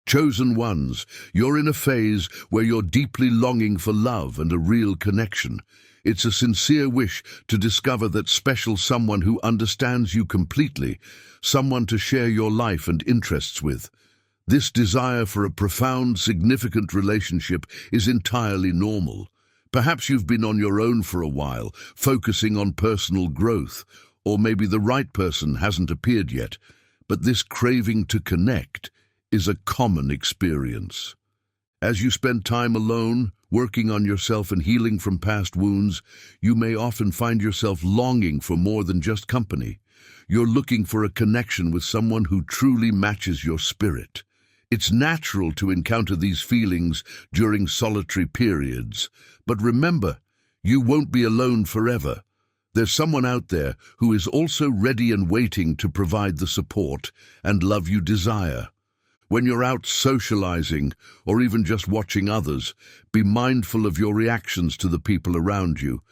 Chosen ones, you're in a phase where you're deeply longing for love and a real connection. It's a sincere wish to discover that special someone who understands you completely, someone to share your life and interests with. This desire for a profound, significant relationship is entirely normal. Perhaps you've been on your own for a while, focusing on personal growth, or maybe the right person hasn't appeared yet, but this craving to connect is a common experience. As you spend time alone, working on yourself and healing from past wounds, you may often find yourself longing for more than just company. You're looking for a connection with someone who truly matches your spirit. It's natural to encounter these feelings during solitary periods, but remember, you won't be alone forever. There's someone out there who is also ready and waiting to provide the support and love you desire. When you're out socializing or even just watching others, be mindful of your reactions to the people around you.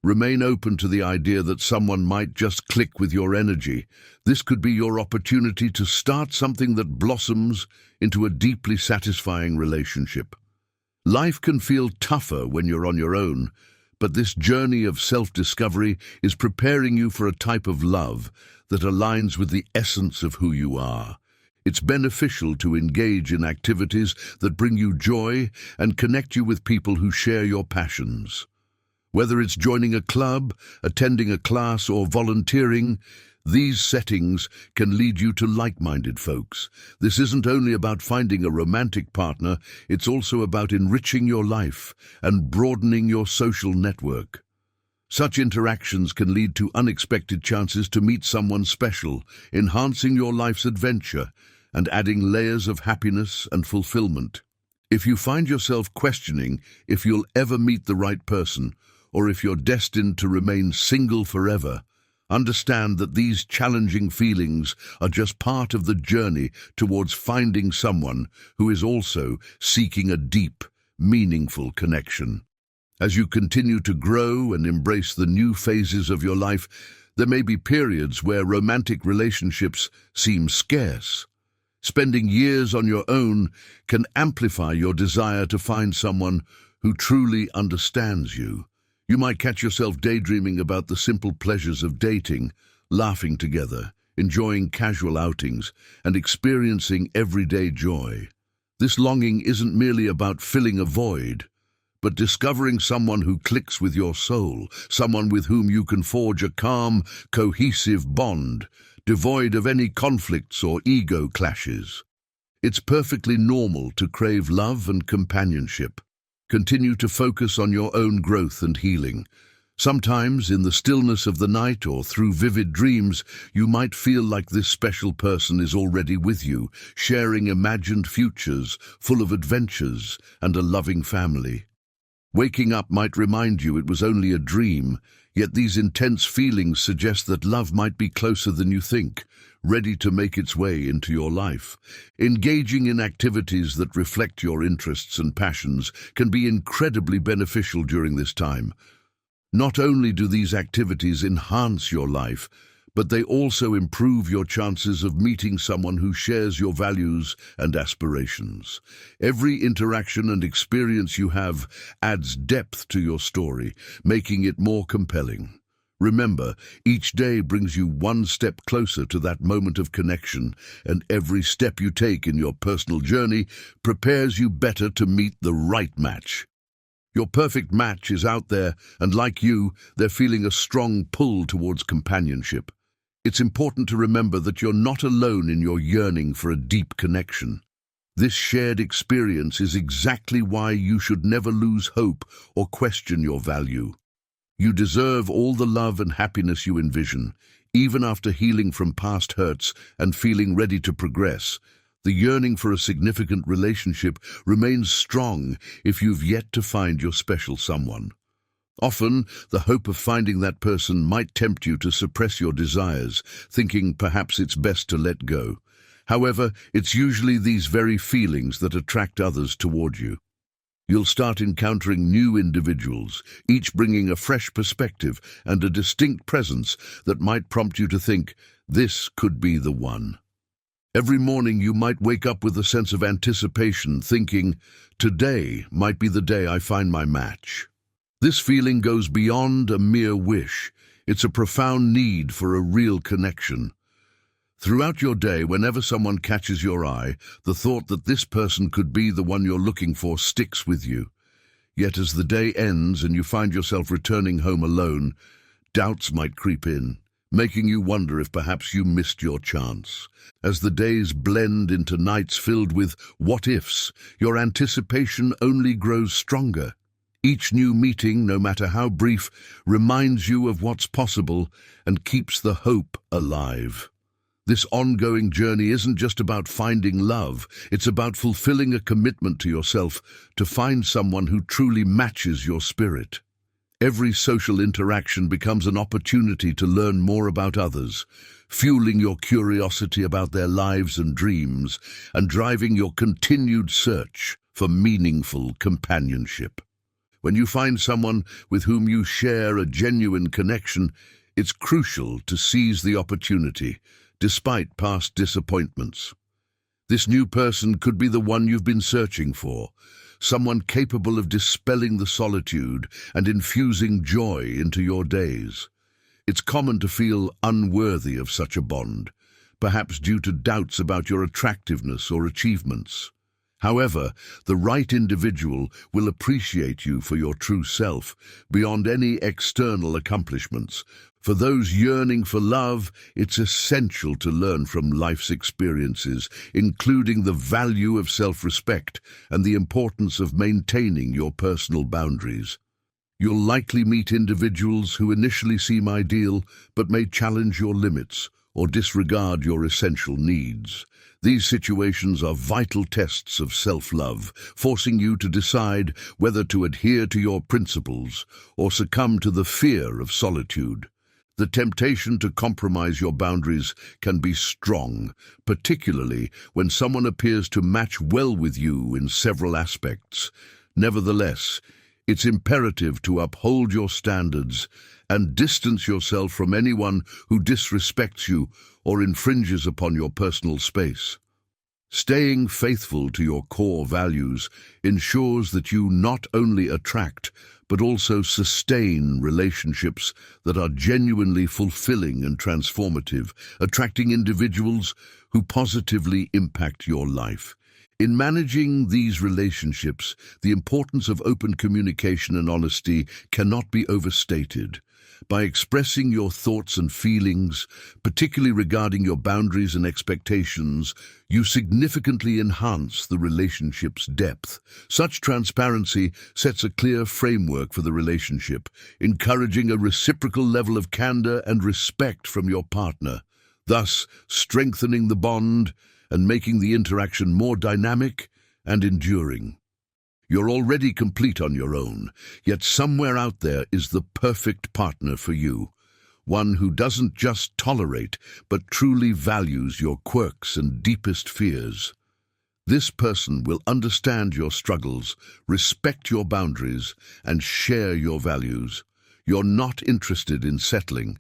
Remain open to the idea that someone might just click with your energy. This could be your opportunity to start something that blossoms into a deeply satisfying relationship. Life can feel tougher when you're on your own, but this journey of self-discovery is preparing you for a type of love that aligns with the essence of who you are. It's beneficial to engage in activities that bring you joy and connect you with people who share your passions. Whether it's joining a club, attending a class, or volunteering, these settings can lead you to like-minded folks. This isn't only about finding a romantic partner, it's also about enriching your life and broadening your social network. Such interactions can lead to unexpected chances to meet someone special, enhancing your life's adventure and adding layers of happiness and fulfillment. If you find yourself questioning if you'll ever meet the right person, or if you're destined to remain single forever, understand that these challenging feelings are just part of the journey towards finding someone who is also seeking a deep, meaningful connection. As you continue to grow and embrace the new phases of your life, there may be periods where romantic relationships seem scarce. Spending years on your own can amplify your desire to find someone who truly understands you. You might catch yourself daydreaming about the simple pleasures of dating, laughing together, enjoying casual outings, and experiencing everyday joy. This longing isn't merely about filling a void, but discovering someone who clicks with your soul, someone with whom you can forge a calm, cohesive bond, devoid of any conflicts or ego clashes. It's perfectly normal to crave love and companionship. Continue to focus on your own growth and healing. Sometimes, in the stillness of the night or through vivid dreams, you might feel like this special person is already with you, sharing imagined futures full of adventures and a loving family. Waking up might remind you it was only a dream, yet these intense feelings suggest that love might be closer than you think, ready to make its way into your life. Engaging in activities that reflect your interests and passions can be incredibly beneficial during this time. Not only do these activities enhance your life, but they also improve your chances of meeting someone who shares your values and aspirations. Every interaction and experience you have adds depth to your story, making it more compelling. Remember, each day brings you one step closer to that moment of connection, and every step you take in your personal journey prepares you better to meet the right match. Your perfect match is out there, and like you, they're feeling a strong pull towards companionship. It's important to remember that you're not alone in your yearning for a deep connection. This shared experience is exactly why you should never lose hope or question your value. You deserve all the love and happiness you envision, even after healing from past hurts and feeling ready to progress. The yearning for a significant relationship remains strong if you've yet to find your special someone. Often, the hope of finding that person might tempt you to suppress your desires, thinking perhaps it's best to let go. However, it's usually these very feelings that attract others toward you. You'll start encountering new individuals, each bringing a fresh perspective and a distinct presence that might prompt you to think, this could be the one. Every morning you might wake up with a sense of anticipation, thinking, today might be the day I find my match. This feeling goes beyond a mere wish. It's a profound need for a real connection. Throughout your day, whenever someone catches your eye, the thought that this person could be the one you're looking for sticks with you. Yet as the day ends and you find yourself returning home alone, doubts might creep in, making you wonder if perhaps you missed your chance. As the days blend into nights filled with what-ifs, your anticipation only grows stronger. Each new meeting, no matter how brief, reminds you of what's possible and keeps the hope alive. This ongoing journey isn't just about finding love, it's about fulfilling a commitment to yourself to find someone who truly matches your spirit. Every social interaction becomes an opportunity to learn more about others, fueling your curiosity about their lives and dreams, and driving your continued search for meaningful companionship. When you find someone with whom you share a genuine connection, it's crucial to seize the opportunity, despite past disappointments. This new person could be the one you've been searching for, someone capable of dispelling the solitude and infusing joy into your days. It's common to feel unworthy of such a bond, perhaps due to doubts about your attractiveness or achievements. However, the right individual will appreciate you for your true self, beyond any external accomplishments. For those yearning for love, it's essential to learn from life's experiences, including the value of self-respect and the importance of maintaining your personal boundaries. You'll likely meet individuals who initially seem ideal, but may challenge your limits or disregard your essential needs. These situations are vital tests of self-love, forcing you to decide whether to adhere to your principles or succumb to the fear of solitude. The temptation to compromise your boundaries can be strong, particularly when someone appears to match well with you in several aspects. Nevertheless, it's imperative to uphold your standards and distance yourself from anyone who disrespects you or infringes upon your personal space. Staying faithful to your core values ensures that you not only attract, but also sustain relationships that are genuinely fulfilling and transformative, attracting individuals who positively impact your life. In managing these relationships, the importance of open communication and honesty cannot be overstated. By expressing your thoughts and feelings, particularly regarding your boundaries and expectations, you significantly enhance the relationship's depth. Such transparency sets a clear framework for the relationship, encouraging a reciprocal level of candor and respect from your partner, thus strengthening the bond and making the interaction more dynamic and enduring. You're already complete on your own, yet somewhere out there is the perfect partner for you, one who doesn't just tolerate, but truly values your quirks and deepest fears. This person will understand your struggles, respect your boundaries, and share your values. You're not interested in settling.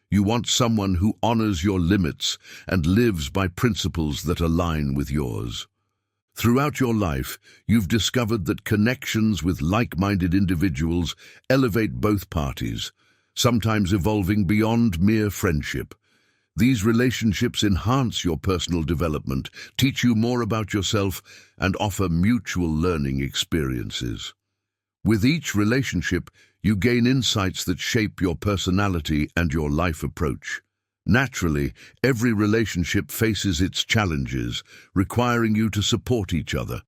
You want someone who honors your limits and lives by principles that align with yours. Throughout your life, you've discovered that connections with like-minded individuals elevate both parties, sometimes evolving beyond mere friendship. These relationships enhance your personal development, teach you more about yourself, and offer mutual learning experiences. With each relationship, you gain insights that shape your personality and your life approach. Naturally, every relationship faces its challenges, requiring you to support each other.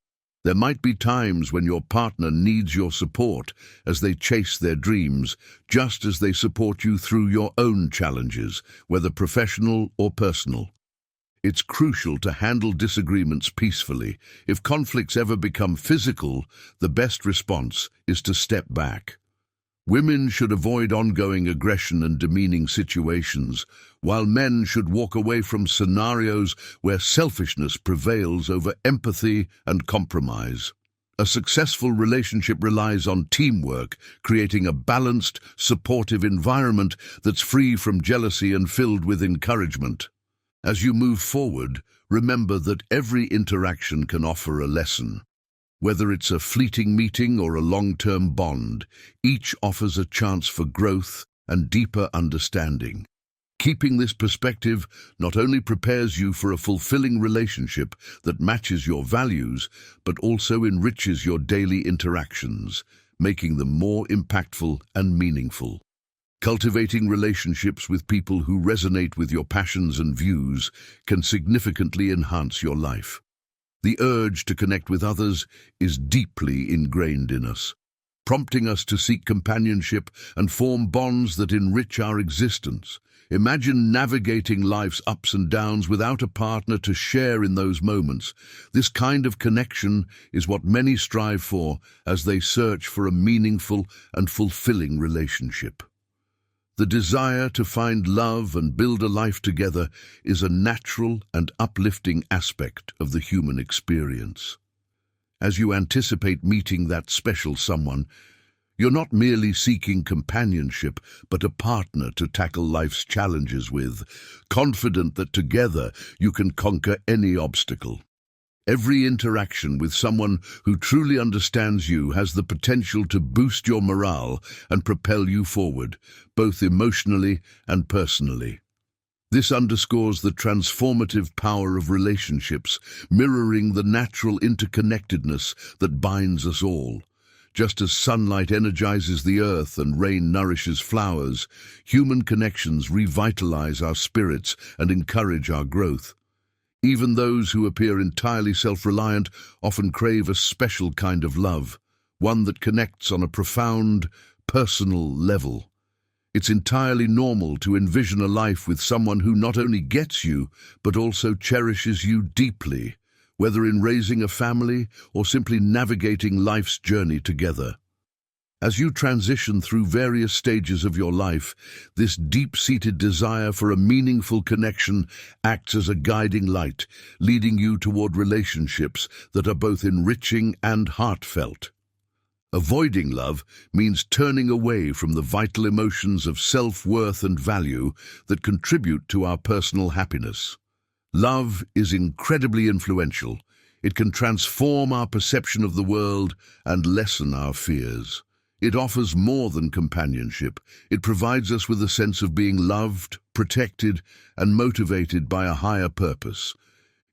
There might be times when your partner needs your support as they chase their dreams, just as they support you through your own challenges, whether professional or personal. It's crucial to handle disagreements peacefully. If conflicts ever become physical, the best response is to step back. Women should avoid ongoing aggression and demeaning situations, while men should walk away from scenarios where selfishness prevails over empathy and compromise. A successful relationship relies on teamwork, creating a balanced, supportive environment that's free from jealousy and filled with encouragement. As you move forward, Remember that every interaction can offer a lesson. Whether it's a fleeting meeting or a long-term bond, each offers a chance for growth and deeper understanding. Keeping this perspective not only prepares you for a fulfilling relationship that matches your values, but also enriches your daily interactions, making them more impactful and meaningful. Cultivating relationships with people who resonate with your passions and views can significantly enhance your life. The urge to connect with others is deeply ingrained in us, prompting us to seek companionship and form bonds that enrich our existence. Imagine navigating life's ups and downs without a partner to share in those moments. This kind of connection is what many strive for as they search for a meaningful and fulfilling relationship. The desire to find love and build a life together is a natural and uplifting aspect of the human experience. As you anticipate meeting that special someone, you're not merely seeking companionship, but a partner to tackle life's challenges with, confident that together you can conquer any obstacle. Every interaction with someone who truly understands you has the potential to boost your morale and propel you forward, both emotionally and personally. This underscores the transformative power of relationships, mirroring the natural interconnectedness that binds us all. Just as sunlight energizes the earth and rain nourishes flowers, human connections revitalize our spirits and encourage our growth. Even those who appear entirely self-reliant often crave a special kind of love, one that connects on a profound, personal level. It's entirely normal to envision a life with someone who not only gets you, but also cherishes you deeply, whether in raising a family or simply navigating life's journey together. As you transition through various stages of your life, this deep-seated desire for a meaningful connection acts as a guiding light, leading you toward relationships that are both enriching and heartfelt. Avoiding love means turning away from the vital emotions of self-worth and value that contribute to our personal happiness. Love is incredibly influential. It can transform our perception of the world and lessen our fears. It offers more than companionship. It provides us with a sense of being loved, protected, and motivated by a higher purpose.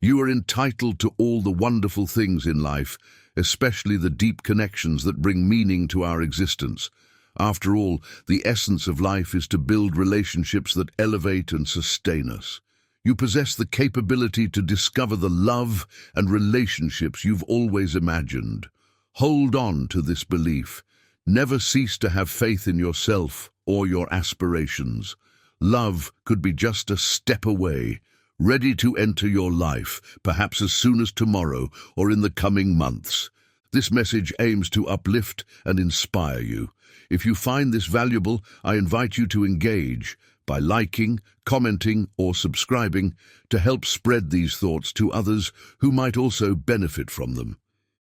You are entitled to all the wonderful things in life, especially the deep connections that bring meaning to our existence. After all, the essence of life is to build relationships that elevate and sustain us. You possess the capability to discover the love and relationships you've always imagined. Hold on to this belief. Never cease to have faith in yourself or your aspirations. Love could be just a step away, ready to enter your life, perhaps as soon as tomorrow or in the coming months. This message aims to uplift and inspire you. If you find this valuable, I invite you to engage by liking, commenting, or subscribing to help spread these thoughts to others who might also benefit from them.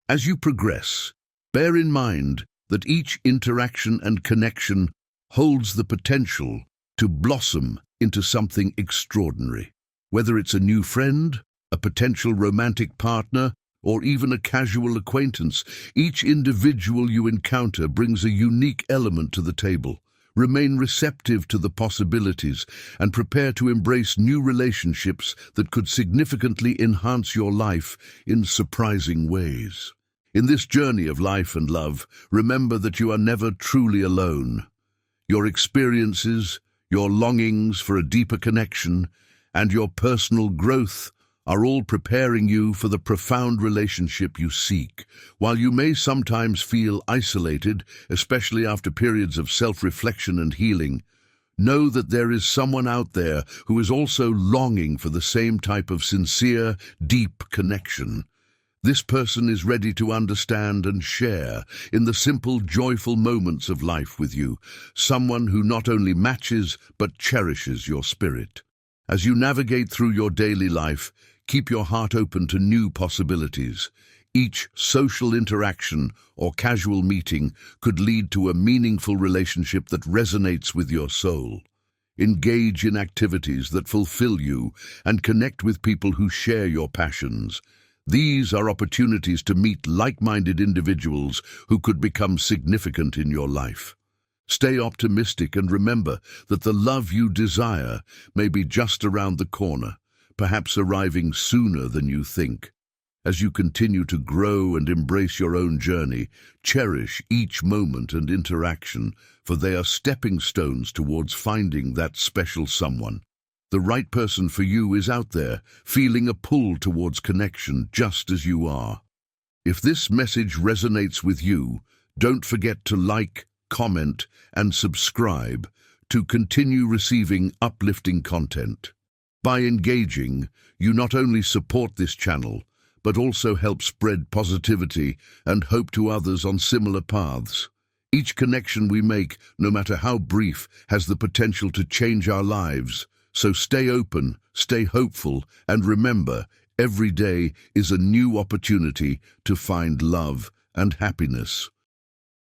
As you progress, bear in mind that each interaction and connection holds the potential to blossom into something extraordinary. Whether it's a new friend, a potential romantic partner, or even a casual acquaintance, each individual you encounter brings a unique element to the table. Remain receptive to the possibilities and prepare to embrace new relationships that could significantly enhance your life in surprising ways. In this journey of life and love, remember that you are never truly alone. Your experiences, your longings for a deeper connection, and your personal growth are all preparing you for the profound relationship you seek. While you may sometimes feel isolated, especially after periods of self-reflection and healing, know that there is someone out there who is also longing for the same type of sincere, deep connection. This person is ready to understand and share in the simple, joyful moments of life with you, someone who not only matches but cherishes your spirit. As you navigate through your daily life, keep your heart open to new possibilities. Each social interaction or casual meeting could lead to a meaningful relationship that resonates with your soul. Engage in activities that fulfill you and connect with people who share your passions. These are opportunities to meet like-minded individuals who could become significant in your life. Stay optimistic and remember that the love you desire may be just around the corner, perhaps arriving sooner than you think. As you continue to grow and embrace your own journey, cherish each moment and interaction, for they are stepping stones towards finding that special someone. The right person for you is out there, feeling a pull towards connection just as you are. If this message resonates with you, don't forget to like, comment, and subscribe to continue receiving uplifting content. By engaging, you not only support this channel, but also help spread positivity and hope to others on similar paths. Each connection we make, no matter how brief, has the potential to change our lives. So stay open, stay hopeful, and remember, every day is a new opportunity to find love and happiness.